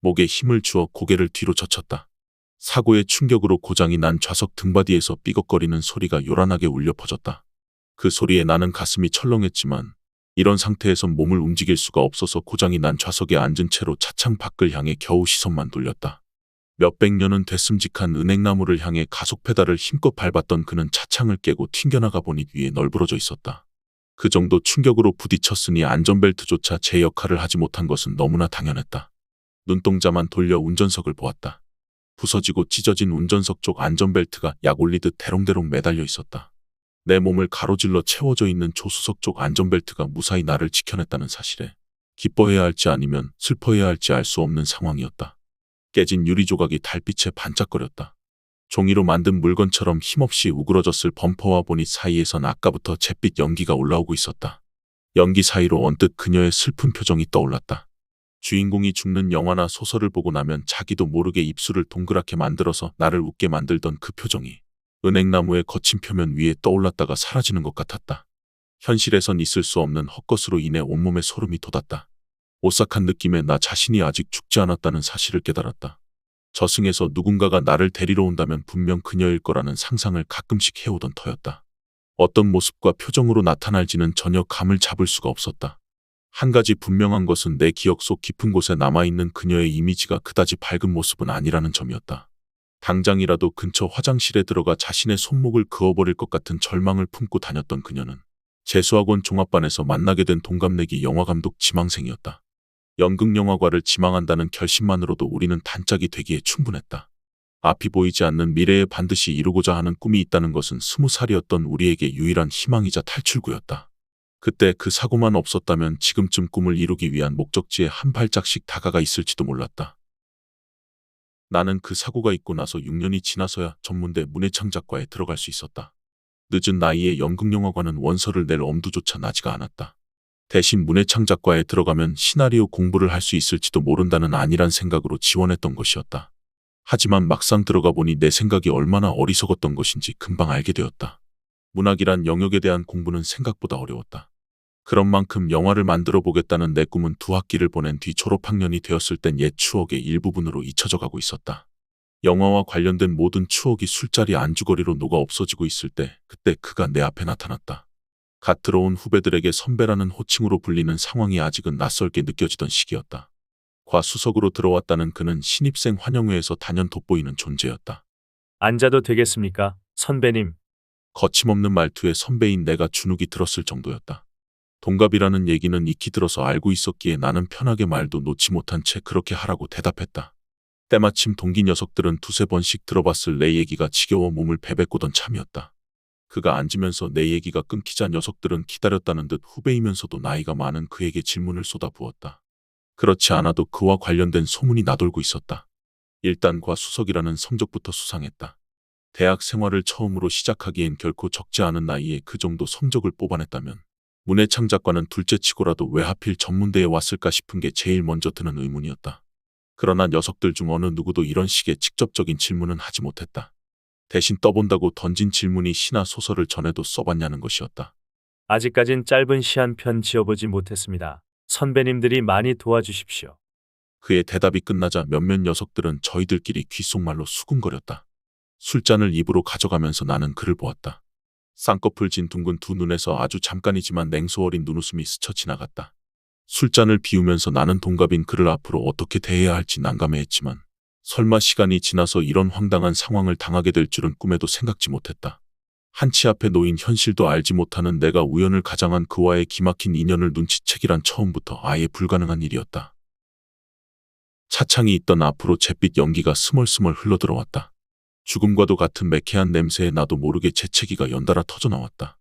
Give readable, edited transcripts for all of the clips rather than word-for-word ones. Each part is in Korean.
목에 힘을 주어 고개를 뒤로 젖혔다. 사고의 충격으로 고장이 난 좌석 등받이에서 삐걱거리는 소리가 요란하게 울려 퍼졌다. 그 소리에 나는 가슴이 철렁했지만 이런 상태에선 몸을 움직일 수가 없어서 고장이 난 좌석에 앉은 채로 차창 밖을 향해 겨우 시선만 돌렸다. 몇백 년은 됐음직한 은행나무를 향해 가속 페달을 힘껏 밟았던 그는 차창을 깨고 튕겨나가 보니 위에 널브러져 있었다. 그 정도 충격으로 부딪혔으니 안전벨트조차 제 역할을 하지 못한 것은 너무나 당연했다. 눈동자만 돌려 운전석을 보았다. 부서지고 찢어진 운전석 쪽 안전벨트가 약 올리듯 대롱대롱 매달려 있었다. 내 몸을 가로질러 채워져 있는 조수석 쪽 안전벨트가 무사히 나를 지켜냈다는 사실에 기뻐해야 할지 아니면 슬퍼해야 할지 알 수 없는 상황이었다. 깨진 유리조각이 달빛에 반짝거렸다. 종이로 만든 물건처럼 힘없이 우그러졌을 범퍼와 보닛 사이에선 아까부터 잿빛 연기가 올라오고 있었다. 연기 사이로 언뜻 그녀의 슬픈 표정이 떠올랐다. 주인공이 죽는 영화나 소설을 보고 나면 자기도 모르게 입술을 동그랗게 만들어서 나를 웃게 만들던 그 표정이 은행나무의 거친 표면 위에 떠올랐다가 사라지는 것 같았다. 현실에선 있을 수 없는 헛것으로 인해 온몸에 소름이 돋았다. 오싹한 느낌에 나 자신이 아직 죽지 않았다는 사실을 깨달았다. 저승에서 누군가가 나를 데리러 온다면 분명 그녀일 거라는 상상을 가끔씩 해오던 터였다. 어떤 모습과 표정으로 나타날지는 전혀 감을 잡을 수가 없었다. 한 가지 분명한 것은 내 기억 속 깊은 곳에 남아있는 그녀의 이미지가 그다지 밝은 모습은 아니라는 점이었다. 당장이라도 근처 화장실에 들어가 자신의 손목을 그어버릴 것 같은 절망을 품고 다녔던 그녀는 재수학원 종합반에서 만나게 된 동갑내기 영화감독 지망생이었다. 연극영화과를 지망한다는 결심만으로도 우리는 단짝이 되기에 충분했다. 앞이 보이지 않는 미래에 반드시 이루고자 하는 꿈이 있다는 것은 20살이었던 우리에게 유일한 희망이자 탈출구였다. 그때 그 사고만 없었다면 지금쯤 꿈을 이루기 위한 목적지에 한 발짝씩 다가가 있을지도 몰랐다. 나는 그 사고가 있고 나서 6년이 지나서야 전문대 문해창작과에 들어갈 수 있었다. 늦은 나이에 연극영화과는 원서를 낼 엄두조차 나지가 않았다. 대신 문해창작과에 들어가면 시나리오 공부를 할 수 있을지도 모른다는 안일한 생각으로 지원했던 것이었다. 하지만 막상 들어가 보니 내 생각이 얼마나 어리석었던 것인지 금방 알게 되었다. 문학이란 영역에 대한 공부는 생각보다 어려웠다. 그런 만큼 영화를 만들어 보겠다는 내 꿈은 두 학기를 보낸 뒤 졸업학년이 되었을 땐 옛 추억의 일부분으로 잊혀져 가고 있었다. 영화와 관련된 모든 추억이 술자리 안주거리로 녹아 없어지고 있을 때 그때 그가 내 앞에 나타났다. 갓 들어온 후배들에게 선배라는 호칭으로 불리는 상황이 아직은 낯설게 느껴지던 시기였다. 과수석으로 들어왔다는 그는 신입생 환영회에서 단연 돋보이는 존재였다. 앉아도 되겠습니까, 선배님? 거침없는 말투에 선배인 내가 주눅이 들었을 정도였다. 동갑이라는 얘기는 익히 들어서 알고 있었기에 나는 편하게 말도 놓지 못한 채 그렇게 하라고 대답했다. 때마침 동기 녀석들은 두세 번씩 들어봤을 내 얘기가 지겨워 몸을 베베꼬던 참이었다. 그가 앉으면서 내 얘기가 끊기자 녀석들은 기다렸다는 듯 후배이면서도 나이가 많은 그에게 질문을 쏟아부었다. 그렇지 않아도 그와 관련된 소문이 나돌고 있었다. 일단과 수석이라는 성적부터 수상했다. 대학 생활을 처음으로 시작하기엔 결코 적지 않은 나이에 그 정도 성적을 뽑아냈다면 문해창작과는 둘째치고라도 왜 하필 전문대에 왔을까 싶은 게 제일 먼저 드는 의문이었다. 그러나 녀석들 중 어느 누구도 이런 식의 직접적인 질문은 하지 못했다. 대신 떠본다고 던진 질문이 시나 소설을 전에도 써봤냐는 것이었다. 아직까진 짧은 시 한 편 지어보지 못했습니다. 선배님들이 많이 도와주십시오. 그의 대답이 끝나자 몇몇 녀석들은 저희들끼리 귓속말로 수군거렸다. 술잔을 입으로 가져가면서 나는 그를 보았다. 쌍꺼풀 진 둥근 두 눈에서 아주 잠깐이지만 냉소 어린 눈웃음이 스쳐 지나갔다. 술잔을 비우면서 나는 동갑인 그를 앞으로 어떻게 대해야 할지 난감해했지만 설마 시간이 지나서 이런 황당한 상황을 당하게 될 줄은 꿈에도 생각지 못했다. 한치 앞에 놓인 현실도 알지 못하는 내가 우연을 가장한 그와의 기막힌 인연을 눈치채기란 처음부터 아예 불가능한 일이었다. 차창이 있던 앞으로 잿빛 연기가 스멀스멀 흘러들어왔다. 죽음과도 같은 매캐한 냄새에 나도 모르게 재채기가 연달아 터져나왔다.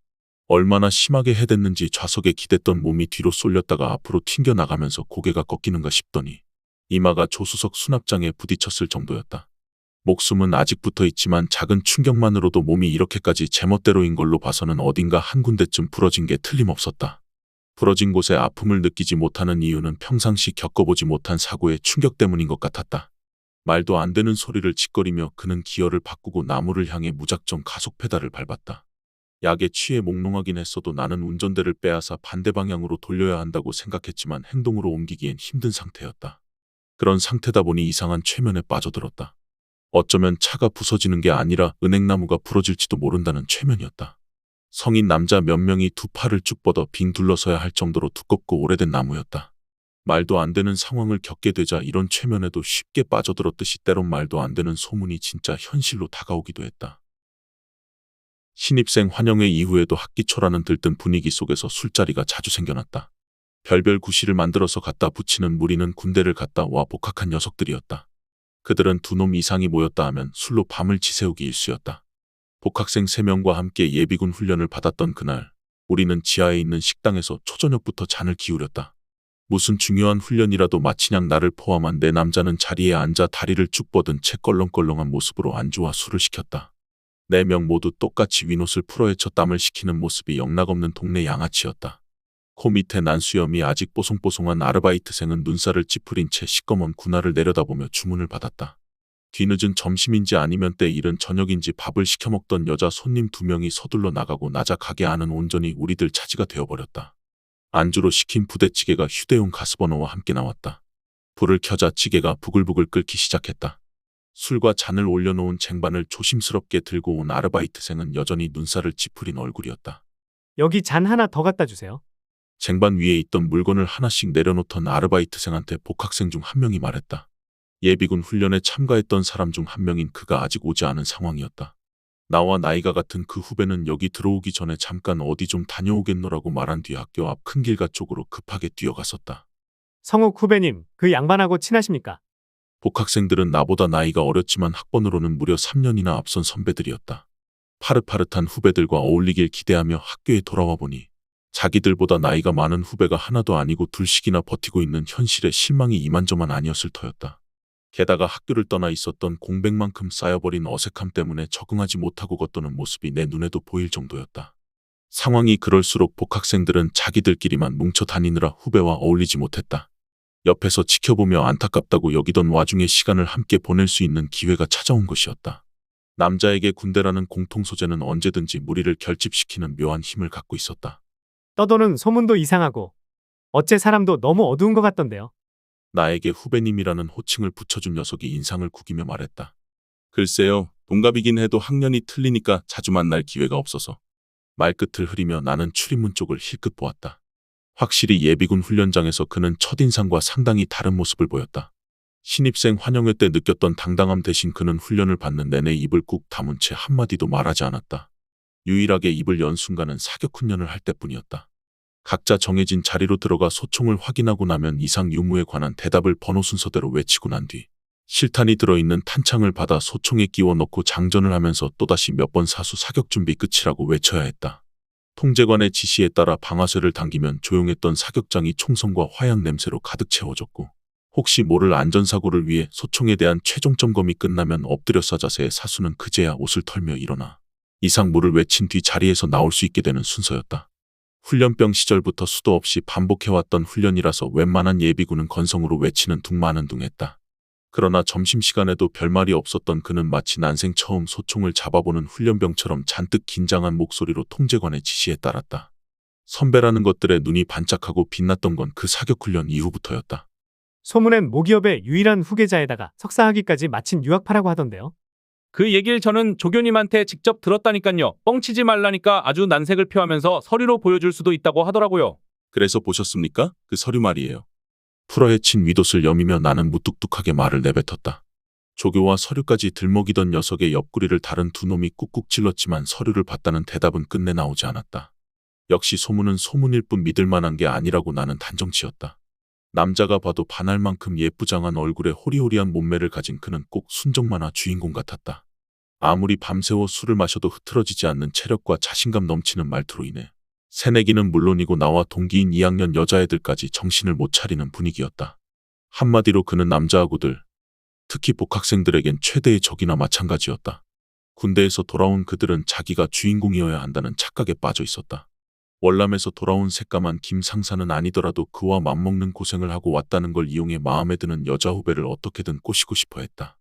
얼마나 심하게 해댔는지 좌석에 기댔던 몸이 뒤로 쏠렸다가 앞으로 튕겨나가면서 고개가 꺾이는가 싶더니 이마가 조수석 수납장에 부딪혔을 정도였다. 목숨은 아직 붙어 있지만 작은 충격만으로도 몸이 이렇게까지 제멋대로인 걸로 봐서는 어딘가 한 군데쯤 부러진 게 틀림없었다. 부러진 곳에 아픔을 느끼지 못하는 이유는 평상시 겪어보지 못한 사고의 충격 때문인 것 같았다. 말도 안 되는 소리를 짓거리며 그는 기어를 바꾸고 나무를 향해 무작정 가속 페달을 밟았다. 약에 취해 몽롱하긴 했어도 나는 운전대를 빼앗아 반대 방향으로 돌려야 한다고 생각했지만 행동으로 옮기기엔 힘든 상태였다. 그런 상태다 보니 이상한 최면에 빠져들었다. 어쩌면 차가 부서지는 게 아니라 은행나무가 부러질지도 모른다는 최면이었다. 성인 남자 몇 명이 두 팔을 쭉 뻗어 빙 둘러서야 할 정도로 두껍고 오래된 나무였다. 말도 안 되는 상황을 겪게 되자 이런 최면에도 쉽게 빠져들었듯이 때론 말도 안 되는 소문이 진짜 현실로 다가오기도 했다. 신입생 환영회 이후에도 학기 초라는 들뜬 분위기 속에서 술자리가 자주 생겨났다. 별별 구실을 만들어서 갖다 붙이는 무리는 군대를 갔다 와 복학한 녀석들이었다. 그들은 두 놈 이상이 모였다 하면 술로 밤을 지새우기 일쑤였다. 복학생 3명과 함께 예비군 훈련을 받았던 그날, 우리는 지하에 있는 식당에서 초저녁부터 잔을 기울였다. 무슨 중요한 훈련이라도 마치냥 나를 포함한 4남자는 자리에 앉아 다리를 쭉 뻗은 채 껄렁껄렁한 모습으로 안주와 술을 시켰다. 4명 모두 똑같이 윈옷을 풀어헤쳐 땀을 식히는 모습이 영락없는 동네 양아치였다. 코 밑에 난 수염이 아직 뽀송뽀송한 아르바이트생은 눈살을 찌푸린 채 시꺼먼 군화를 내려다보며 주문을 받았다. 뒤늦은 점심인지 아니면 때 이른 저녁인지 밥을 시켜 먹던 여자 손님 2명이 서둘러 나가고 나자 가게 안은 온전히 우리들 차지가 되어버렸다. 안주로 시킨 부대찌개가 휴대용 가스버너와 함께 나왔다. 불을 켜자 찌개가 부글부글 끓기 시작했다. 술과 잔을 올려놓은 쟁반을 조심스럽게 들고 온 아르바이트생은 여전히 눈살을 찌푸린 얼굴이었다. 여기 잔 하나 더 갖다 주세요. 쟁반 위에 있던 물건을 하나씩 내려놓던 아르바이트생한테 복학생 중 한 명이 말했다. 예비군 훈련에 참가했던 사람 중 한 명인 그가 아직 오지 않은 상황이었다. 나와 나이가 같은 그 후배는 여기 들어오기 전에 잠깐 어디 좀 다녀오겠노라고 말한 뒤 학교 앞 큰 길가 쪽으로 급하게 뛰어갔었다. 성욱 후배님, 그 양반하고 친하십니까? 복학생들은 나보다 나이가 어렸지만 학번으로는 무려 3년이나 앞선 선배들이었다. 파릇파릇한 후배들과 어울리길 기대하며 학교에 돌아와 보니 자기들보다 나이가 많은 후배가 하나도 아니고 둘씩이나 버티고 있는 현실에 실망이 이만저만 아니었을 터였다. 게다가 학교를 떠나 있었던 공백만큼 쌓여버린 어색함 때문에 적응하지 못하고 걷도는 모습이 내 눈에도 보일 정도였다. 상황이 그럴수록 복학생들은 자기들끼리만 뭉쳐 다니느라 후배와 어울리지 못했다. 옆에서 지켜보며 안타깝다고 여기던 와중에 시간을 함께 보낼 수 있는 기회가 찾아온 것이었다. 남자에게 군대라는 공통소재는 언제든지 무리를 결집시키는 묘한 힘을 갖고 있었다. 떠도는 소문도 이상하고 어째 사람도 너무 어두운 것 같던데요. 나에게 후배님이라는 호칭을 붙여준 녀석이 인상을 구기며 말했다. 글쎄요, 동갑이긴 해도 학년이 틀리니까 자주 만날 기회가 없어서. 말끝을 흐리며 나는 출입문 쪽을 힐끗 보았다. 확실히 예비군 훈련장에서 그는 첫인상과 상당히 다른 모습을 보였다. 신입생 환영회 때 느꼈던 당당함 대신 그는 훈련을 받는 내내 입을 꾹 다문 채 한마디도 말하지 않았다. 유일하게 입을 연 순간은 사격 훈련을 할 때뿐이었다. 각자 정해진 자리로 들어가 소총을 확인하고 나면 이상 유무에 관한 대답을 번호 순서대로 외치고 난 뒤 실탄이 들어있는 탄창을 받아 소총에 끼워 넣고 장전을 하면서 또다시 몇 번 사수 사격 준비 끝이라고 외쳐야 했다. 통제관의 지시에 따라 방아쇠를 당기면 조용했던 사격장이 총성과 화약 냄새로 가득 채워졌고 혹시 모를 안전사고를 위해 소총에 대한 최종 점검이 끝나면 엎드려 싸 자세의 사수는 그제야 옷을 털며 일어나 이상무를 외친 뒤 자리에서 나올 수 있게 되는 순서였다. 훈련병 시절부터 수도 없이 반복해왔던 훈련이라서 웬만한 예비군은 건성으로 외치는 둥마는둥했다. 그러나 점심시간에도 별말이 없었던 그는 마치 난생 처음 소총을 잡아보는 훈련병처럼 잔뜩 긴장한 목소리로 통제관의 지시에 따랐다. 선배라는 것들의 눈이 반짝하고 빛났던 건 그 사격훈련 이후부터였다. 소문엔 모기업의 유일한 후계자에다가 석사학위까지 마친 유학파라고 하던데요. 그 얘기를 저는 조교님한테 직접 들었다니깐요. 뻥치지 말라니까 아주 난색을 표하면서 서류로 보여줄 수도 있다고 하더라고요. 그래서 보셨습니까? 그 서류 말이에요. 풀어헤친 윗옷을 여미며 나는 무뚝뚝하게 말을 내뱉었다. 조교와 서류까지 들먹이던 녀석의 옆구리를 다른 두 놈이 꾹꾹 찔렀지만 서류를 봤다는 대답은 끝내 나오지 않았다. 역시 소문은 소문일 뿐 믿을 만한 게 아니라고 나는 단정지었다. 남자가 봐도 반할 만큼 예쁘장한 얼굴에 호리호리한 몸매를 가진 그는 꼭 순정 만화 주인공 같았다. 아무리 밤새워 술을 마셔도 흐트러지지 않는 체력과 자신감 넘치는 말투로 인해 새내기는 물론이고 나와 동기인 2학년 여자애들까지 정신을 못 차리는 분위기였다. 한마디로 그는 남자하고들, 특히 복학생들에겐 최대의 적이나 마찬가지였다. 군대에서 돌아온 그들은 자기가 주인공이어야 한다는 착각에 빠져 있었다. 월남에서 돌아온 새까만 김 상사는 아니더라도 그와 맞먹는 고생을 하고 왔다는 걸 이용해 마음에 드는 여자 후배를 어떻게든 꼬시고 싶어 했다.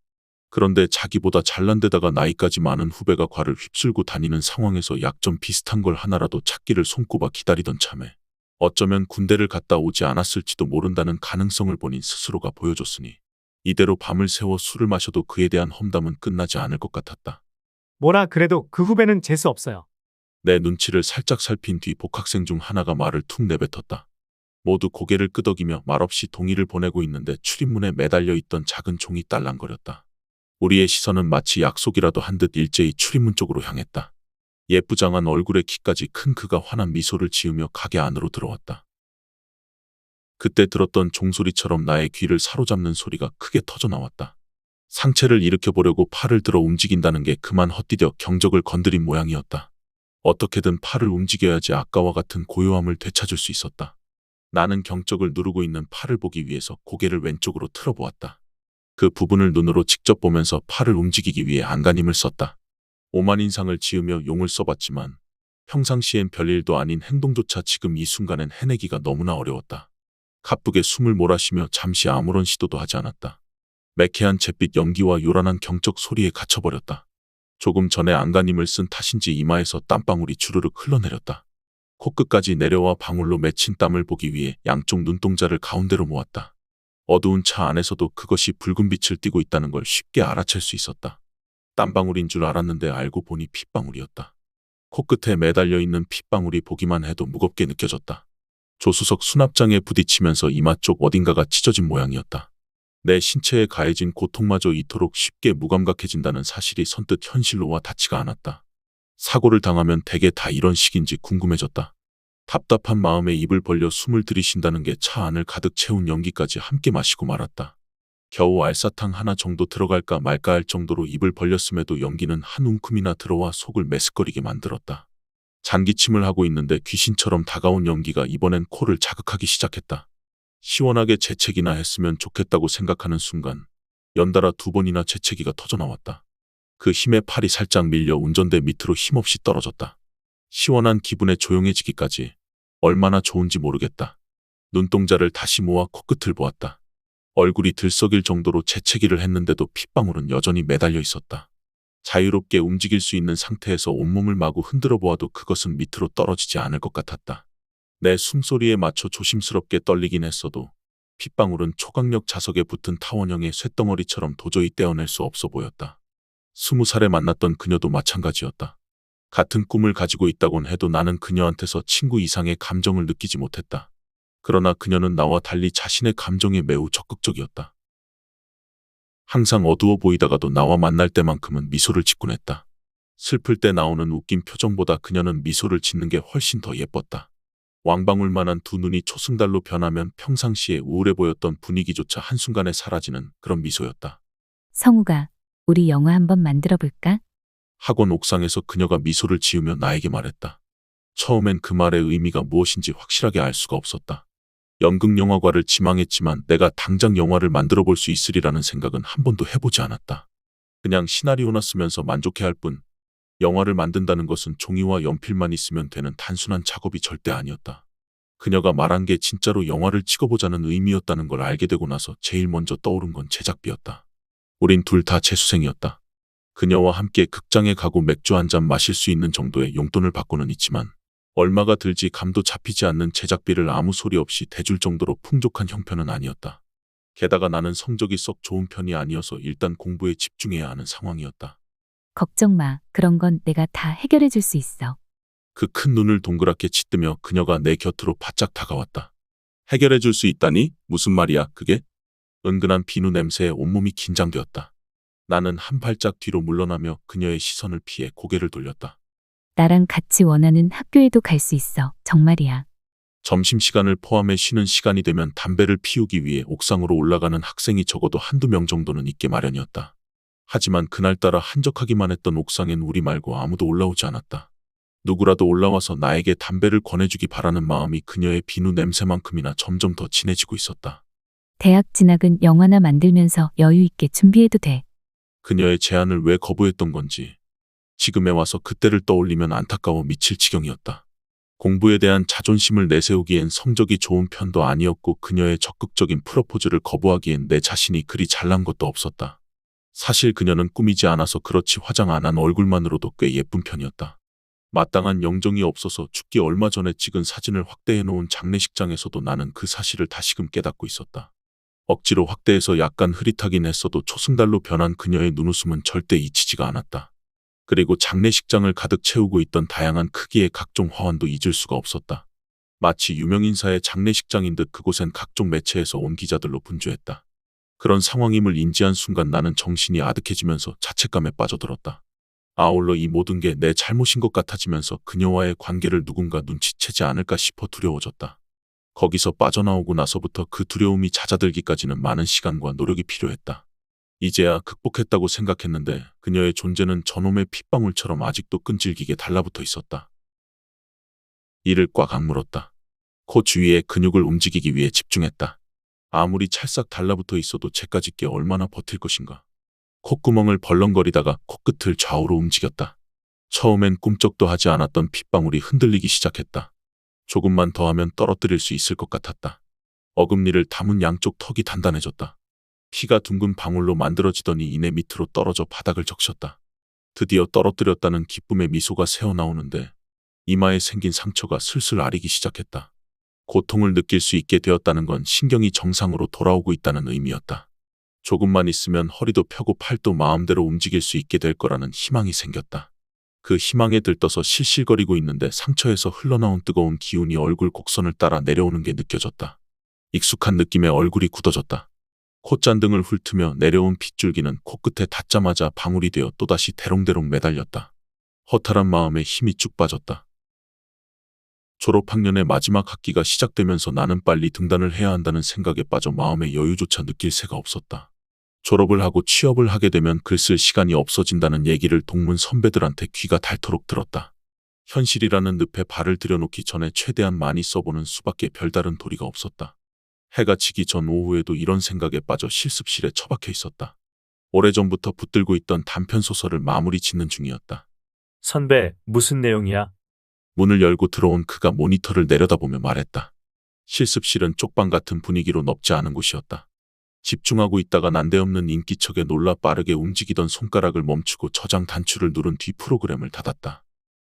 그런데 자기보다 잘난 데다가 나이까지 많은 후배가 과를 휩쓸고 다니는 상황에서 약점 비슷한 걸 하나라도 찾기를 손꼽아 기다리던 참에 어쩌면 군대를 갔다 오지 않았을지도 모른다는 가능성을 본인 스스로가 보여줬으니 이대로 밤을 새워 술을 마셔도 그에 대한 험담은 끝나지 않을 것 같았다. 뭐라 그래도 그 후배는 재수 없어요. 내 눈치를 살짝 살핀 뒤 복학생 중 하나가 말을 툭 내뱉었다. 모두 고개를 끄덕이며 말없이 동의를 보내고 있는데 출입문에 매달려 있던 작은 종이 딸랑거렸다. 우리의 시선은 마치 약속이라도 한 듯 일제히 출입문 쪽으로 향했다. 예쁘장한 얼굴에 키까지 큰 그가 환한 미소를 지으며 가게 안으로 들어왔다. 그때 들었던 종소리처럼 나의 귀를 사로잡는 소리가 크게 터져 나왔다. 상체를 일으켜보려고 팔을 들어 움직인다는 게 그만 헛디뎌 경적을 건드린 모양이었다. 어떻게든 팔을 움직여야지 아까와 같은 고요함을 되찾을 수 있었다. 나는 경적을 누르고 있는 팔을 보기 위해서 고개를 왼쪽으로 틀어보았다. 그 부분을 눈으로 직접 보면서 팔을 움직이기 위해 안간힘을 썼다. 오만 인상을 지으며 용을 써봤지만 평상시엔 별일도 아닌 행동조차 지금 이 순간엔 해내기가 너무나 어려웠다. 가쁘게 숨을 몰아쉬며 잠시 아무런 시도도 하지 않았다. 매캐한 잿빛 연기와 요란한 경적 소리에 갇혀버렸다. 조금 전에 안간힘을 쓴 탓인지 이마에서 땀방울이 주르륵 흘러내렸다. 코끝까지 내려와 방울로 맺힌 땀을 보기 위해 양쪽 눈동자를 가운데로 모았다. 어두운 차 안에서도 그것이 붉은 빛을 띠고 있다는 걸 쉽게 알아챌 수 있었다. 땀방울인 줄 알았는데 알고 보니 핏방울이었다. 코끝에 매달려 있는 핏방울이 보기만 해도 무겁게 느껴졌다. 조수석 수납장에 부딪히면서 이마 쪽 어딘가가 찢어진 모양이었다. 내 신체에 가해진 고통마저 이토록 쉽게 무감각해진다는 사실이 선뜻 현실로 와 닿지가 않았다. 사고를 당하면 대개 다 이런 식인지 궁금해졌다. 답답한 마음에 입을 벌려 숨을 들이쉰다는 게 차 안을 가득 채운 연기까지 함께 마시고 말았다. 겨우 알사탕 하나 정도 들어갈까 말까 할 정도로 입을 벌렸음에도 연기는 한 움큼이나 들어와 속을 메스꺼리게 만들었다. 잔기침을 하고 있는데 귀신처럼 다가온 연기가 이번엔 코를 자극하기 시작했다. 시원하게 재채기나 했으면 좋겠다고 생각하는 순간 연달아 2번이나 재채기가 터져나왔다. 그 힘에 팔이 살짝 밀려 운전대 밑으로 힘없이 떨어졌다. 시원한 기분에 조용해지기까지 얼마나 좋은지 모르겠다. 눈동자를 다시 모아 코끝을 보았다. 얼굴이 들썩일 정도로 재채기를 했는데도 핏방울은 여전히 매달려 있었다. 자유롭게 움직일 수 있는 상태에서 온몸을 마구 흔들어 보아도 그것은 밑으로 떨어지지 않을 것 같았다. 내 숨소리에 맞춰 조심스럽게 떨리긴 했어도 핏방울은 초강력 자석에 붙은 타원형의 쇳덩어리처럼 도저히 떼어낼 수 없어 보였다. 20살에 만났던 그녀도 마찬가지였다. 같은 꿈을 가지고 있다곤 해도 나는 그녀한테서 친구 이상의 감정을 느끼지 못했다. 그러나 그녀는 나와 달리 자신의 감정에 매우 적극적이었다. 항상 어두워 보이다가도 나와 만날 때만큼은 미소를 짓곤 했다. 슬플 때 나오는 웃긴 표정보다 그녀는 미소를 짓는 게 훨씬 더 예뻤다. 왕방울만한 두 눈이 초승달로 변하면 평상시에 우울해 보였던 분위기조차 한순간에 사라지는 그런 미소였다. 성우가 우리 영화 한번 만들어 볼까? 학원 옥상에서 그녀가 미소를 지으며 나에게 말했다. 처음엔 그 말의 의미가 무엇인지 확실하게 알 수가 없었다. 연극영화과를 지망했지만 내가 당장 영화를 만들어 볼 수 있으리라는 생각은 한 번도 해보지 않았다. 그냥 시나리오나 쓰면서 만족해할 뿐 영화를 만든다는 것은 종이와 연필만 있으면 되는 단순한 작업이 절대 아니었다. 그녀가 말한 게 진짜로 영화를 찍어보자는 의미였다는 걸 알게 되고 나서 제일 먼저 떠오른 건 제작비였다. 우린 둘 다 재수생이었다. 그녀와 함께 극장에 가고 맥주 한 잔 마실 수 있는 정도의 용돈을 받고는 있지만 얼마가 들지 감도 잡히지 않는 제작비를 아무 소리 없이 대줄 정도로 풍족한 형편은 아니었다. 게다가 나는 성적이 썩 좋은 편이 아니어서 일단 공부에 집중해야 하는 상황이었다. 걱정 마. 그런 건 내가 다 해결해 줄 수 있어. 그 큰 눈을 동그랗게 치뜨며 그녀가 내 곁으로 바짝 다가왔다. 해결해 줄 수 있다니? 무슨 말이야 그게? 은근한 비누 냄새에 온몸이 긴장되었다. 나는 한 발짝 뒤로 물러나며 그녀의 시선을 피해 고개를 돌렸다. 나랑 같이 원하는 학교에도 갈 수 있어. 정말이야. 점심시간을 포함해 쉬는 시간이 되면 담배를 피우기 위해 옥상으로 올라가는 학생이 적어도 한두 명 정도는 있게 마련이었다. 하지만 그날따라 한적하기만 했던 옥상엔 우리 말고 아무도 올라오지 않았다. 누구라도 올라와서 나에게 담배를 권해주기 바라는 마음이 그녀의 비누 냄새만큼이나 점점 더 진해지고 있었다. 대학 진학은 영화나 만들면서 여유 있게 준비해도 돼. 그녀의 제안을 왜 거부했던 건지 지금에 와서 그때를 떠올리면 안타까워 미칠 지경이었다. 공부에 대한 자존심을 내세우기엔 성적이 좋은 편도 아니었고 그녀의 적극적인 프로포즈를 거부하기엔 내 자신이 그리 잘난 것도 없었다. 사실 그녀는 꾸미지 않아서 그렇지 화장 안 한 얼굴만으로도 꽤 예쁜 편이었다. 마땅한 영정이 없어서 죽기 얼마 전에 찍은 사진을 확대해 놓은 장례식장에서도 나는 그 사실을 다시금 깨닫고 있었다. 억지로 확대해서 약간 흐릿하긴 했어도 초승달로 변한 그녀의 눈웃음은 절대 잊히지가 않았다. 그리고 장례식장을 가득 채우고 있던 다양한 크기의 각종 화환도 잊을 수가 없었다. 마치 유명인사의 장례식장인 듯 그곳엔 각종 매체에서 온 기자들로 분주했다. 그런 상황임을 인지한 순간 나는 정신이 아득해지면서 자책감에 빠져들었다. 아울러 이 모든 게 내 잘못인 것 같아지면서 그녀와의 관계를 누군가 눈치채지 않을까 싶어 두려워졌다. 거기서 빠져나오고 나서부터 그 두려움이 잦아들기까지는 많은 시간과 노력이 필요했다. 이제야 극복했다고 생각했는데 그녀의 존재는 저놈의 핏방울처럼 아직도 끈질기게 달라붙어 있었다. 이를 꽉 악물었다. 코 주위의 근육을 움직이기 위해 집중했다. 아무리 찰싹 달라붙어 있어도 쟤까짓 얼마나 버틸 것인가. 콧구멍을 벌렁거리다가 코끝을 좌우로 움직였다. 처음엔 꿈쩍도 하지 않았던 핏방울이 흔들리기 시작했다. 조금만 더 하면 떨어뜨릴 수 있을 것 같았다. 어금니를 담은 양쪽 턱이 단단해졌다. 피가 둥근 방울로 만들어지더니 이내 밑으로 떨어져 바닥을 적셨다. 드디어 떨어뜨렸다는 기쁨의 미소가 새어나오는데 이마에 생긴 상처가 슬슬 아리기 시작했다. 고통을 느낄 수 있게 되었다는 건 신경이 정상으로 돌아오고 있다는 의미였다. 조금만 있으면 허리도 펴고 팔도 마음대로 움직일 수 있게 될 거라는 희망이 생겼다. 그 희망에 들떠서 실실거리고 있는데 상처에서 흘러나온 뜨거운 기운이 얼굴 곡선을 따라 내려오는 게 느껴졌다. 익숙한 느낌에 얼굴이 굳어졌다. 콧잔등을 훑으며 내려온 핏줄기는 코끝에 닿자마자 방울이 되어 또다시 대롱대롱 매달렸다. 허탈한 마음에 힘이 쭉 빠졌다. 졸업학년의 마지막 학기가 시작되면서 나는 빨리 등단을 해야 한다는 생각에 빠져 마음의 여유조차 느낄 새가 없었다. 졸업을 하고 취업을 하게 되면 글 쓸 시간이 없어진다는 얘기를 동문 선배들한테 귀가 닳도록 들었다. 현실이라는 늪에 발을 들여놓기 전에 최대한 많이 써보는 수밖에 별다른 도리가 없었다. 해가 지기 전 오후에도 이런 생각에 빠져 실습실에 처박혀 있었다. 오래전부터 붙들고 있던 단편소설을 마무리 짓는 중이었다. 선배, 무슨 내용이야? 문을 열고 들어온 그가 모니터를 내려다보며 말했다. 실습실은 쪽방 같은 분위기로 넓지 않은 곳이었다. 집중하고 있다가 난데없는 인기척에 놀라 빠르게 움직이던 손가락을 멈추고 저장 단추를 누른 뒤 프로그램을 닫았다.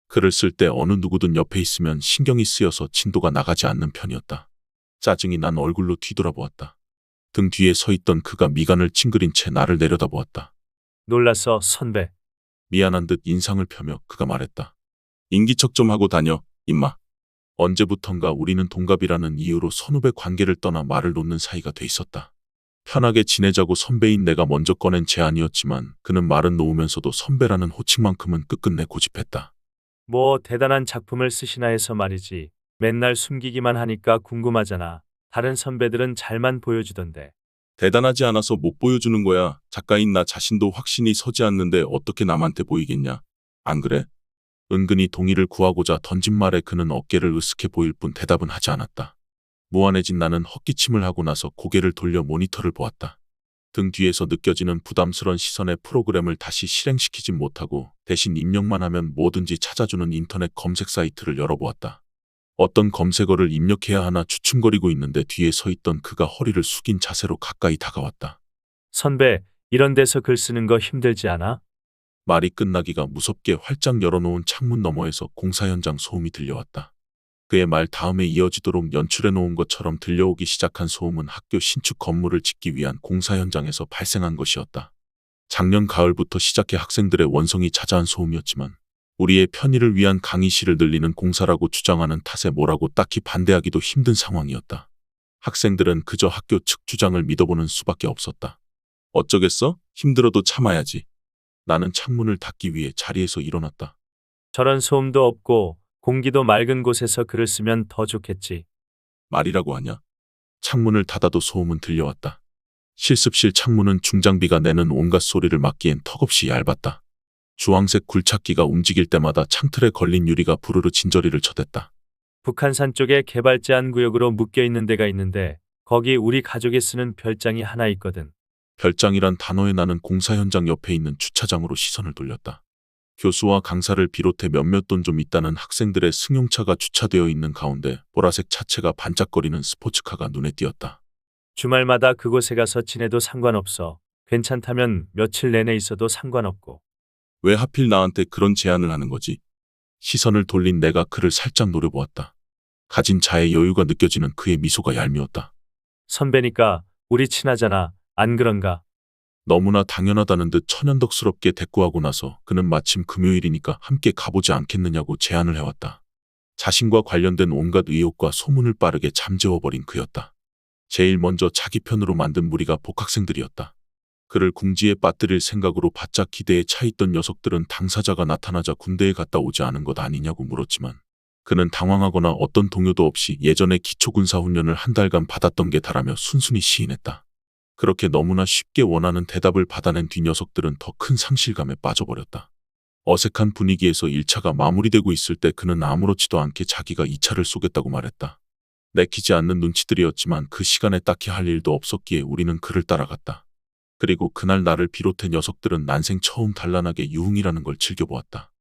글을 쓸 때 어느 누구든 옆에 있으면 신경이 쓰여서 진도가 나가지 않는 편이었다. 짜증이 난 얼굴로 뒤돌아보았다. 등 뒤에 서 있던 그가 미간을 찡그린 채 나를 내려다보았다. 놀랐어, 선배. 미안한 듯 인상을 펴며 그가 말했다. 인기척 좀 하고 다녀, 임마. 언제부턴가 우리는 동갑이라는 이유로 선후배 관계를 떠나 말을 놓는 사이가 돼 있었다. 편하게 지내자고 선배인 내가 먼저 꺼낸 제안이었지만 그는 말은 놓으면서도 선배라는 호칭만큼은 끝끝내 고집했다. 뭐 대단한 작품을 쓰시나 해서 말이지. 맨날 숨기기만 하니까 궁금하잖아. 다른 선배들은 잘만 보여주던데. 대단하지 않아서 못 보여주는 거야. 작가인 나 자신도 확신이 서지 않는데 어떻게 남한테 보이겠냐. 안 그래? 은근히 동의를 구하고자 던진 말에 그는 어깨를 으쓱해 보일 뿐 대답은 하지 않았다. 무안해진 나는 헛기침을 하고 나서 고개를 돌려 모니터를 보았다. 등 뒤에서 느껴지는 부담스런 시선에 프로그램을 다시 실행시키진 못하고 대신 입력만 하면 뭐든지 찾아주는 인터넷 검색 사이트를 열어보았다. 어떤 검색어를 입력해야 하나 주춤거리고 있는데 뒤에 서 있던 그가 허리를 숙인 자세로 가까이 다가왔다. 선배, 이런 데서 글 쓰는 거 힘들지 않아? 말이 끝나기가 무섭게 활짝 열어놓은 창문 너머에서 공사 현장 소음이 들려왔다. 그의 말 다음에 이어지도록 연출해 놓은 것처럼 들려오기 시작한 소음은 학교 신축 건물을 짓기 위한 공사 현장에서 발생한 것이었다. 작년 가을부터 시작해 학생들의 원성이 자자한 소음이었지만 우리의 편의를 위한 강의실을 늘리는 공사라고 주장하는 탓에 뭐라고 딱히 반대하기도 힘든 상황이었다. 학생들은 그저 학교 측 주장을 믿어보는 수밖에 없었다. 어쩌겠어? 힘들어도 참아야지. 나는 창문을 닫기 위해 자리에서 일어났다. 저런 소음도 없고 공기도 맑은 곳에서 글을 쓰면 더 좋겠지. 말이라고 하냐? 창문을 닫아도 소음은 들려왔다. 실습실 창문은 중장비가 내는 온갖 소리를 막기엔 턱없이 얇았다. 주황색 굴착기가 움직일 때마다 창틀에 걸린 유리가 부르르 진저리를 쳐댔다. 북한산 쪽에 개발 제한 구역으로 묶여 있는 데가 있는데 거기 우리 가족이 쓰는 별장이 하나 있거든. 별장이란 단어에 나는 공사 현장 옆에 있는 주차장으로 시선을 돌렸다. 교수와 강사를 비롯해 몇몇 돈 좀 있다는 학생들의 승용차가 주차되어 있는 가운데 보라색 차체가 반짝거리는 스포츠카가 눈에 띄었다. 주말마다 그곳에 가서 지내도 상관없어. 괜찮다면 며칠 내내 있어도 상관없고. 왜 하필 나한테 그런 제안을 하는 거지? 시선을 돌린 내가 그를 살짝 노려보았다. 가진 자의 여유가 느껴지는 그의 미소가 얄미웠다. 선배니까 우리 친하잖아. 안 그런가? 너무나 당연하다는 듯 천연덕스럽게 대꾸하고 나서 그는 마침 금요일이니까 함께 가보지 않겠느냐고 제안을 해왔다. 자신과 관련된 온갖 의혹과 소문을 빠르게 잠재워버린 그였다. 제일 먼저 자기 편으로 만든 무리가 복학생들이었다. 그를 궁지에 빠뜨릴 생각으로 바짝 기대에 차있던 녀석들은 당사자가 나타나자 군대에 갔다 오지 않은 것 아니냐고 물었지만 그는 당황하거나 어떤 동요도 없이 예전에 기초군사훈련을 한 달간 받았던 게 다라며 순순히 시인했다. 그렇게 너무나 쉽게 원하는 대답을 받아낸 뒤 녀석들은 더 큰 상실감에 빠져버렸다. 어색한 분위기에서 1차가 마무리되고 있을 때 그는 아무렇지도 않게 자기가 2차를 쏘겠다고 말했다. 내키지 않는 눈치들이었지만 그 시간에 딱히 할 일도 없었기에 우리는 그를 따라갔다. 그리고 그날 나를 비롯해 녀석들은 난생 처음 단란하게 유흥이라는 걸 즐겨보았다.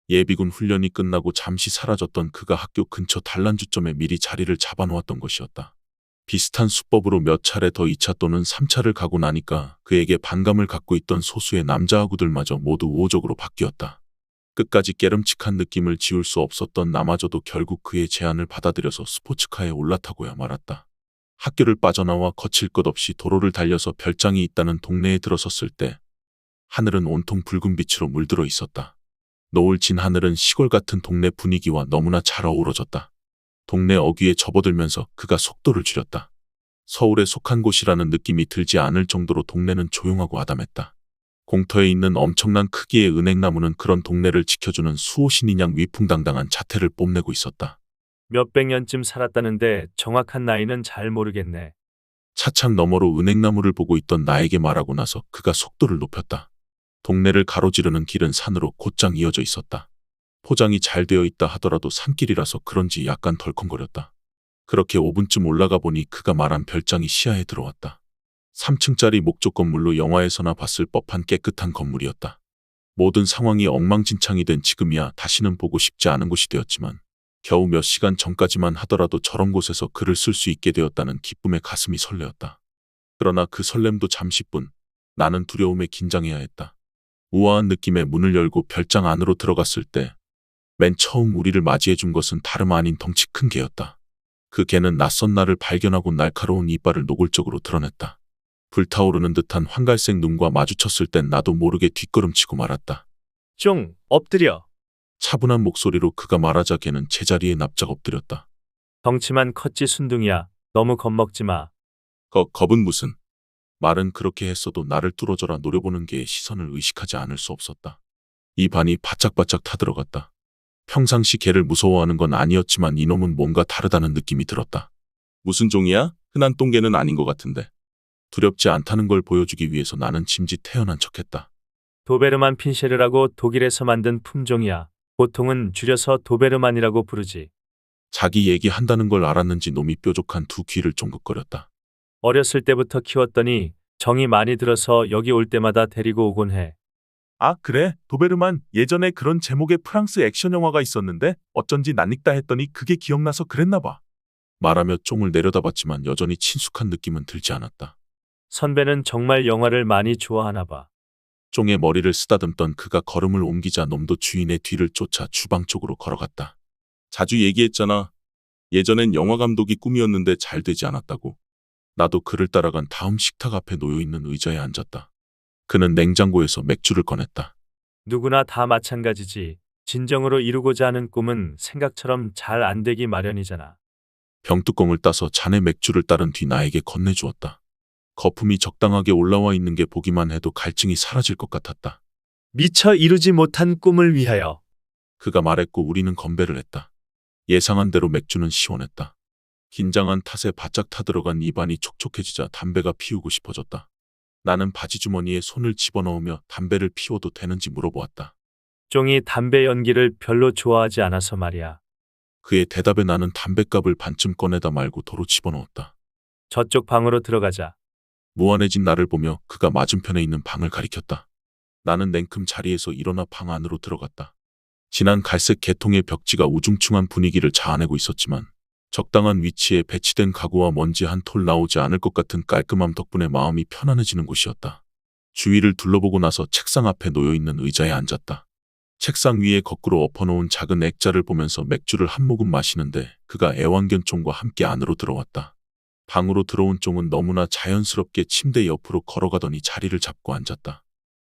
예비군 훈련이 끝나고 잠시 사라졌던 그가 학교 근처 단란주점에 미리 자리를 잡아놓았던 것이었다. 비슷한 수법으로 몇 차례 더 2차 또는 3차를 가고 나니까 그에게 반감을 갖고 있던 소수의 남자아구들마저 모두 우호적으로 바뀌었다. 끝까지 깨름칙한 느낌을 지울 수 없었던 나마저도 결국 그의 제안을 받아들여서 스포츠카에 올라타고야 말았다. 학교를 빠져나와 거칠 것 없이 도로를 달려서 별장이 있다는 동네에 들어섰을 때 하늘은 온통 붉은 빛으로 물들어 있었다. 노을 진 하늘은 시골 같은 동네 분위기와 너무나 잘 어우러졌다. 동네 어귀에 접어들면서 그가 속도를 줄였다. 서울에 속한 곳이라는 느낌이 들지 않을 정도로 동네는 조용하고 아담했다. 공터에 있는 엄청난 크기의 은행나무는 그런 동네를 지켜주는 수호신인 양 위풍당당한 자태를 뽐내고 있었다. 몇백 년쯤 살았다는데 정확한 나이는 잘 모르겠네. 차창 너머로 은행나무를 보고 있던 나에게 말하고 나서 그가 속도를 높였다. 동네를 가로지르는 길은 산으로 곧장 이어져 있었다. 포장이 잘 되어 있다 하더라도 산길이라서 그런지 약간 덜컹거렸다. 그렇게 5분쯤 올라가 보니 그가 말한 별장이 시야에 들어왔다. 3층짜리 목조 건물로 영화에서나 봤을 법한 깨끗한 건물이었다. 모든 상황이 엉망진창이 된 지금이야 다시는 보고 싶지 않은 곳이 되었지만 겨우 몇 시간 전까지만 하더라도 저런 곳에서 글을 쓸 수 있게 되었다는 기쁨에 가슴이 설레었다. 그러나 그 설렘도 잠시뿐. 나는 두려움에 긴장해야 했다. 우아한 느낌의 문을 열고 별장 안으로 들어갔을 때 맨 처음 우리를 맞이해 준 것은 다름 아닌 덩치 큰 개였다. 그 개는 낯선 나를 발견하고 날카로운 이빨을 노골적으로 드러냈다. 불타오르는 듯한 황갈색 눈과 마주쳤을 땐 나도 모르게 뒷걸음치고 말았다. 쫑, 엎드려. 차분한 목소리로 그가 말하자 개는 제자리에 납작 엎드렸다. 덩치만 컸지 순둥이야. 너무 겁먹지 마. 겁은 무슨. 말은 그렇게 했어도 나를 뚫어져라 노려보는 개의 시선을 의식하지 않을 수 없었다. 입안이 바짝바짝 타들어갔다. 평상시 개를 무서워하는 건 아니었지만 이놈은 뭔가 다르다는 느낌이 들었다. 무슨 종이야? 흔한 똥개는 아닌 것 같은데. 두렵지 않다는 걸 보여주기 위해서 나는 짐짓 태연한 척했다. 도베르만 핀쉐르라고 독일에서 만든 품종이야. 보통은 줄여서 도베르만이라고 부르지. 자기 얘기한다는 걸 알았는지 놈이 뾰족한 두 귀를 쫑긋거렸다. 어렸을 때부터 키웠더니 정이 많이 들어서 여기 올 때마다 데리고 오곤 해. 아, 그래? 도베르만 예전에 그런 제목의 프랑스 액션 영화가 있었는데 어쩐지 낯익다 했더니 그게 기억나서 그랬나 봐. 말하며 쫑을 내려다봤지만 여전히 친숙한 느낌은 들지 않았다. 선배는 정말 영화를 많이 좋아하나 봐. 쫑의 머리를 쓰다듬던 그가 걸음을 옮기자 놈도 주인의 뒤를 쫓아 주방 쪽으로 걸어갔다. 자주 얘기했잖아. 예전엔 영화 감독이 꿈이었는데 잘 되지 않았다고. 나도 그를 따라간 다음 식탁 앞에 놓여있는 의자에 앉았다. 그는 냉장고에서 맥주를 꺼냈다. 누구나 다 마찬가지지. 진정으로 이루고자 하는 꿈은 생각처럼 잘 안 되기 마련이잖아. 병뚜껑을 따서 잔에 맥주를 따른 뒤 나에게 건네주었다. 거품이 적당하게 올라와 있는 게 보기만 해도 갈증이 사라질 것 같았다. 미처 이루지 못한 꿈을 위하여. 그가 말했고 우리는 건배를 했다. 예상한 대로 맥주는 시원했다. 긴장한 탓에 바짝 타들어간 입안이 촉촉해지자 담배가 피우고 싶어졌다. 나는 바지 주머니에 손을 집어넣으며 담배를 피워도 되는지 물어보았다. 쫑이 담배 연기를 별로 좋아하지 않아서 말이야. 그의 대답에 나는 담뱃갑을 반쯤 꺼내다 말고 도로 집어넣었다. 저쪽 방으로 들어가자. 무안해진 나를 보며 그가 맞은편에 있는 방을 가리켰다. 나는 냉큼 자리에서 일어나 방 안으로 들어갔다. 진한 갈색 개통의 벽지가 우중충한 분위기를 자아내고 있었지만 적당한 위치에 배치된 가구와 먼지 한 톨 나오지 않을 것 같은 깔끔함 덕분에 마음이 편안해지는 곳이었다. 주위를 둘러보고 나서 책상 앞에 놓여있는 의자에 앉았다. 책상 위에 거꾸로 엎어놓은 작은 액자를 보면서 맥주를 한 모금 마시는데 그가 애완견 쫑과 함께 안으로 들어왔다. 방으로 들어온 쫑은 너무나 자연스럽게 침대 옆으로 걸어가더니 자리를 잡고 앉았다.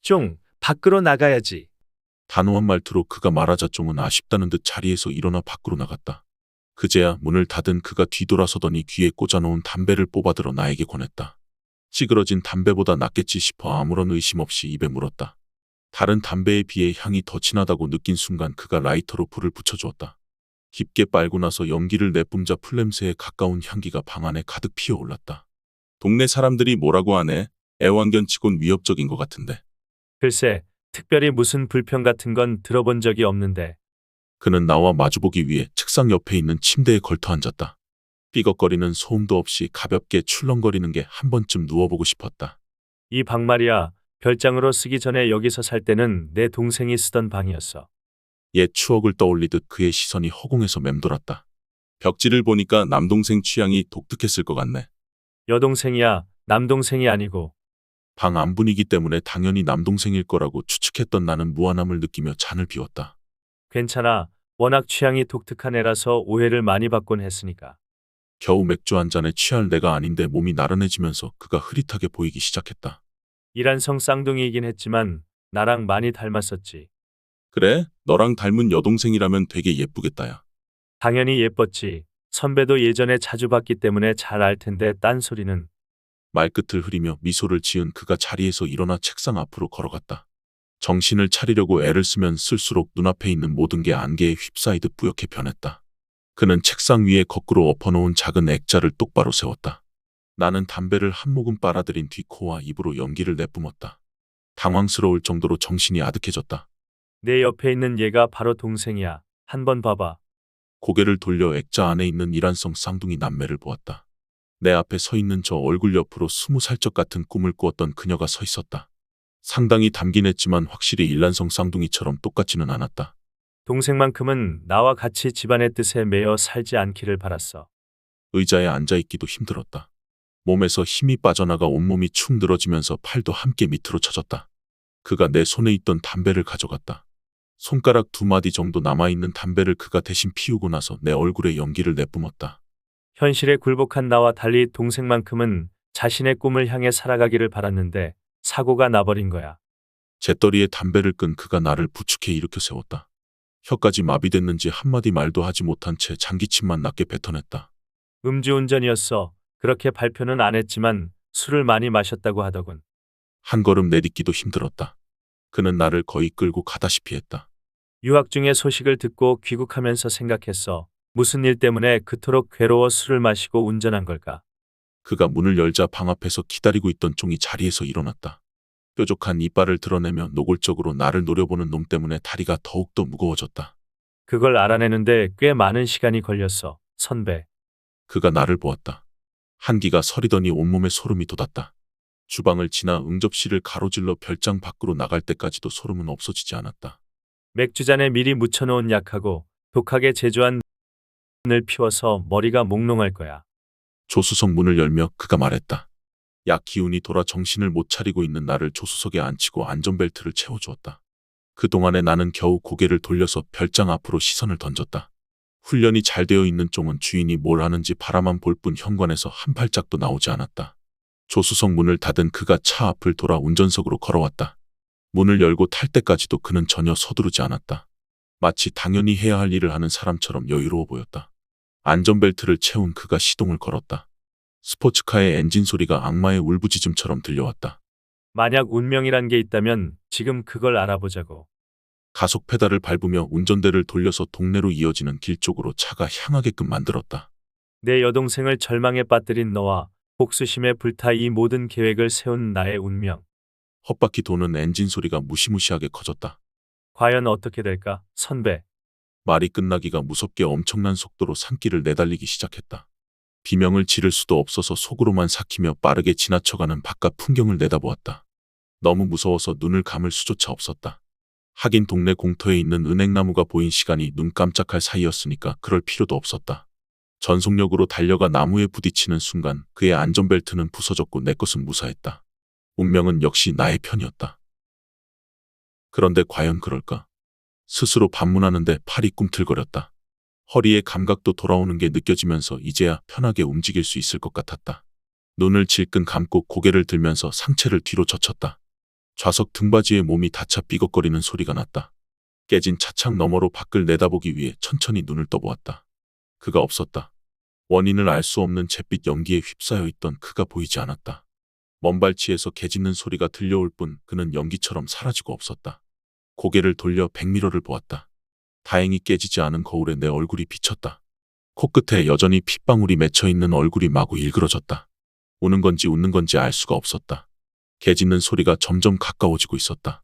쫑, 밖으로 나가야지. 단호한 말투로 그가 말하자 쫑은 아쉽다는 듯 자리에서 일어나 밖으로 나갔다. 그제야 문을 닫은 그가 뒤돌아서더니 귀에 꽂아놓은 담배를 뽑아들어 나에게 권했다. 찌그러진 담배보다 낫겠지 싶어 아무런 의심 없이 입에 물었다. 다른 담배에 비해 향이 더 진하다고 느낀 순간 그가 라이터로 불을 붙여주었다. 깊게 빨고 나서 연기를 내뿜자 풀냄새에 가까운 향기가 방 안에 가득 피어올랐다. 동네 사람들이 뭐라고 하네. 애완견치곤 위협적인 것 같은데. 글쎄, 특별히 무슨 불평 같은 건 들어본 적이 없는데. 그는 나와 마주보기 위해 책상 옆에 있는 침대에 걸터 앉았다. 삐걱거리는 소음도 없이 가볍게 출렁거리는 게 한 번쯤 누워보고 싶었다. 이 방 말이야, 별장으로 쓰기 전에 여기서 살 때는 내 동생이 쓰던 방이었어. 옛 추억을 떠올리듯 그의 시선이 허공에서 맴돌았다. 벽지를 보니까 남동생 취향이 독특했을 것 같네. 여동생이야, 남동생이 아니고. 방 안 분위기 때문에 당연히 남동생일 거라고 추측했던 나는 무안함을 느끼며 잔을 비웠다. 괜찮아. 워낙 취향이 독특한 애라서 오해를 많이 받곤 했으니까. 겨우 맥주 한 잔에 취할 내가 아닌데 몸이 나른해지면서 그가 흐릿하게 보이기 시작했다. 이란성 쌍둥이이긴 했지만 나랑 많이 닮았었지. 그래? 너랑 닮은 여동생이라면 되게 예쁘겠다야. 당연히 예뻤지. 선배도 예전에 자주 봤기 때문에 잘 알 텐데 딴소리는. 말끝을 흐리며 미소를 지은 그가 자리에서 일어나 책상 앞으로 걸어갔다. 정신을 차리려고 애를 쓰면 쓸수록 눈앞에 있는 모든 게 안개에 휩싸이듯 뿌옇게 변했다. 그는 책상 위에 거꾸로 엎어놓은 작은 액자를 똑바로 세웠다. 나는 담배를 한 모금 빨아들인 뒤 코와 입으로 연기를 내뿜었다. 당황스러울 정도로 정신이 아득해졌다. 내 옆에 있는 얘가 바로 동생이야. 한번 봐봐. 고개를 돌려 액자 안에 있는 이란성 쌍둥이 남매를 보았다. 내 앞에 서 있는 저 얼굴 옆으로 20살적 같은 꿈을 꾸었던 그녀가 서 있었다. 상당히 닮긴 했지만 확실히 일란성 쌍둥이처럼 똑같지는 않았다. 동생만큼은 나와 같이 집안의 뜻에 매여 살지 않기를 바랐어. 의자에 앉아있기도 힘들었다. 몸에서 힘이 빠져나가 온몸이 축 늘어지면서 팔도 함께 밑으로 쳐졌다. 그가 내 손에 있던 담배를 가져갔다. 손가락 2마디 정도 남아있는 담배를 그가 대신 피우고 나서 내 얼굴에 연기를 내뿜었다. 현실에 굴복한 나와 달리 동생만큼은 자신의 꿈을 향해 살아가기를 바랐는데 사고가 나버린 거야. 재떨이에 담배를 끈 그가 나를 부축해 일으켜 세웠다. 혀까지 마비됐는지 한마디 말도 하지 못한 채 장기침만 낮게 뱉어냈다. 음주운전이었어. 그렇게 발표는 안 했지만 술을 많이 마셨다고 하더군. 한 걸음 내딛기도 힘들었다. 그는 나를 거의 끌고 가다시피 했다. 유학 중에 소식을 듣고 귀국하면서 생각했어. 무슨 일 때문에 그토록 괴로워 술을 마시고 운전한 걸까? 그가 문을 열자 방 앞에서 기다리고 있던 쫑이 자리에서 일어났다. 뾰족한 이빨을 드러내며 노골적으로 나를 노려보는 놈 때문에 다리가 더욱더 무거워졌다. 그걸 알아내는데 꽤 많은 시간이 걸렸어, 선배. 그가 나를 보았다. 한기가 서리더니 온몸에 소름이 돋았다. 주방을 지나 응접실을 가로질러 별장 밖으로 나갈 때까지도 소름은 없어지지 않았다. 맥주잔에 미리 묻혀놓은 약하고 독하게 제조한 을 피워서 머리가 몽롱할 거야. 조수석 문을 열며 그가 말했다. 약 기운이 돌아 정신을 못 차리고 있는 나를 조수석에 앉히고 안전벨트를 채워주었다. 그동안에 나는 겨우 고개를 돌려서 별장 앞으로 시선을 던졌다. 훈련이 잘 되어 있는 쫑은 주인이 뭘 하는지 바라만 볼 뿐 현관에서 한 발짝도 나오지 않았다. 조수석 문을 닫은 그가 차 앞을 돌아 운전석으로 걸어왔다. 문을 열고 탈 때까지도 그는 전혀 서두르지 않았다. 마치 당연히 해야 할 일을 하는 사람처럼 여유로워 보였다. 안전벨트를 채운 그가 시동을 걸었다. 스포츠카의 엔진 소리가 악마의 울부짖음처럼 들려왔다. 만약 운명이란 게 있다면 지금 그걸 알아보자고. 가속 페달을 밟으며 운전대를 돌려서 동네로 이어지는 길 쪽으로 차가 향하게끔 만들었다. 내 여동생을 절망에 빠뜨린 너와 복수심에 불타 이 모든 계획을 세운 나의 운명. 헛바퀴 도는 엔진 소리가 무시무시하게 커졌다. 과연 어떻게 될까, 선배? 말이 끝나기가 무섭게 엄청난 속도로 산길을 내달리기 시작했다. 비명을 지를 수도 없어서 속으로만 삭히며 빠르게 지나쳐가는 바깥 풍경을 내다보았다. 너무 무서워서 눈을 감을 수조차 없었다. 하긴 동네 공터에 있는 은행나무가 보인 시간이 눈 깜짝할 사이였으니까 그럴 필요도 없었다. 전속력으로 달려가 나무에 부딪히는 순간 그의 안전벨트는 부서졌고 내 것은 무사했다. 운명은 역시 나의 편이었다. 그런데 과연 그럴까? 스스로 반문하는데 팔이 꿈틀거렸다. 허리의 감각도 돌아오는 게 느껴지면서 이제야 편하게 움직일 수 있을 것 같았다. 눈을 질끈 감고 고개를 들면서 상체를 뒤로 젖혔다. 좌석 등받이에 몸이 닫혀 삐걱거리는 소리가 났다. 깨진 차창 너머로 밖을 내다보기 위해 천천히 눈을 떠보았다. 그가 없었다. 원인을 알 수 없는 잿빛 연기에 휩싸여 있던 그가 보이지 않았다. 먼발치에서 개짖는 소리가 들려올 뿐 그는 연기처럼 사라지고 없었다. 고개를 돌려 백미러를 보았다. 다행히 깨지지 않은 거울에 내 얼굴이 비쳤다. 코끝에 여전히 핏방울이 맺혀있는 얼굴이 마구 일그러졌다. 우는 건지 웃는 건지 알 수가 없었다. 개짖는 소리가 점점 가까워지고 있었다.